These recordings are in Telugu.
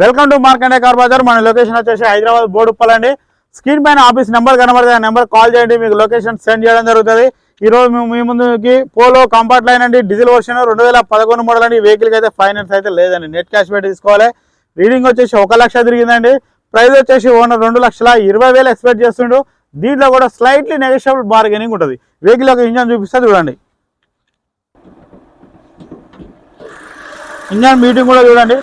Welcome to Markande car Bazaar. మన లొకేషన్ వచ్చేసి హైదరాబాద్ బోడుప్పల్ అండి. స్క్రీన్ పైన ఆఫీస్ నెంబర్ కనబడుతుంది, ఆ నెంబర్ కాల్ చేయండి, మీకు లొకేషన్ సెండ్ చేయడం జరుగుతుంది. ఈ రోజు మేము మీ ముందుకి పోలో కంఫర్ట్ లైన్ అండి, డీజిల్ వర్షన్ 2011 మోడల్ అండి. వెహికల్కి అయితే ఫైనాన్స్ అయితే లేదండి, నెట్ క్యాష్ పెట్టి తీసుకోవాలి. రీడింగ్ వచ్చేసి 1 లక్ష తిరిగిందండి. ప్రైస్ వచ్చేసి ఓనర్ 2,20,000 ఎక్స్పెక్ట్ చేస్తుండు. దీంట్లో కూడా స్లైట్లీ నెగోషియబుల్ బార్గెనింగ్ ఉంటుంది. వెహికల్ యొక్క ఇంజన్ చూపిస్తే చూడండి, ఇంజన్ మీటింగ్ కూడా చూడండి,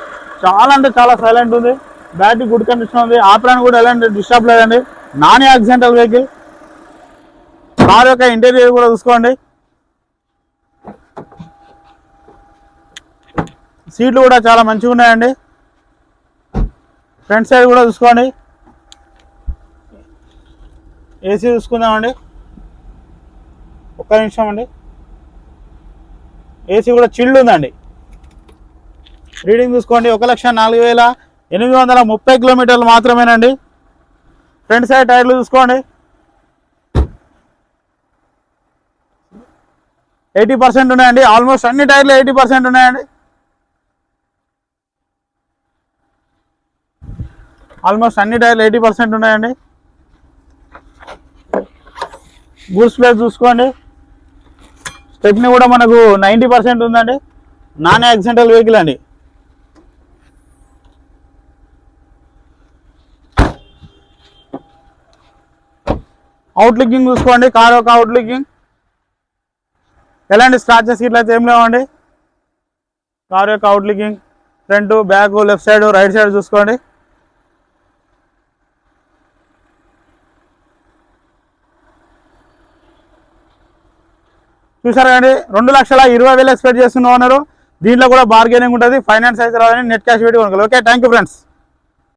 చాలా అంటే చాలా సైలెంట్ ఉంది. బ్యాటరీ గుడ్ కండిషన్ ఉంది, ఆపరాన్ కూడా ఎలాంటి డిస్టర్బ్ లేదండి. Non accidental vehicle. కార్ యొక్క ఇంటీరియర్ కూడా చూసుకోండి, సీట్లు కూడా చాలా మంచిగా ఉన్నాయండి. ఫ్రంట్ సైడ్ కూడా చూసుకోండి, ఏసీ చూసుకుందామండి. ఒక్క నిమిషం అండి, ఏసీ కూడా చిల్డ్ ఉందండి. రీడింగ్ చూసుకోండి, 1,04,830 కిలోమీటర్లు మాత్రమేనండి. ఫ్రంట్ సైడ్ టైర్లు చూసుకోండి, 80% ఉన్నాయండి. ఆల్మోస్ట్ అన్ని టైర్లు 80% ఉన్నాయండి. ఆల్మోస్ట్ అన్ని టైర్లు 80% ఉన్నాయండి. గూడ్స్ ప్లేస్ చూసుకోండి, స్టెప్ని కూడా మనకు 90% ఉందండి. నాన్ యాక్సిడెంటల్ వెహికల్ అండి. అవుట్లుకింగ్ చూసుకోండి, కార్ యొక్క అవుట్లుకింగ్ ఎలాంటి స్క్రాచెస్ ఇట్లా అయితే ఏం లేవండి. కార్ యొక్క outlooking front back left side right side చూసుకోండి. చూసారు కానీ 2,20,000 ఎక్స్పెక్ట్ చేస్తున్న ఓనరు. దీంట్లో కూడా బార్గెనింగ్ ఉంటుంది, ఫైనాన్స్ అయితే రాదని నెట్ క్యాష్ పెట్టి కొనుక్కోవాలి. Okay, thank you friends.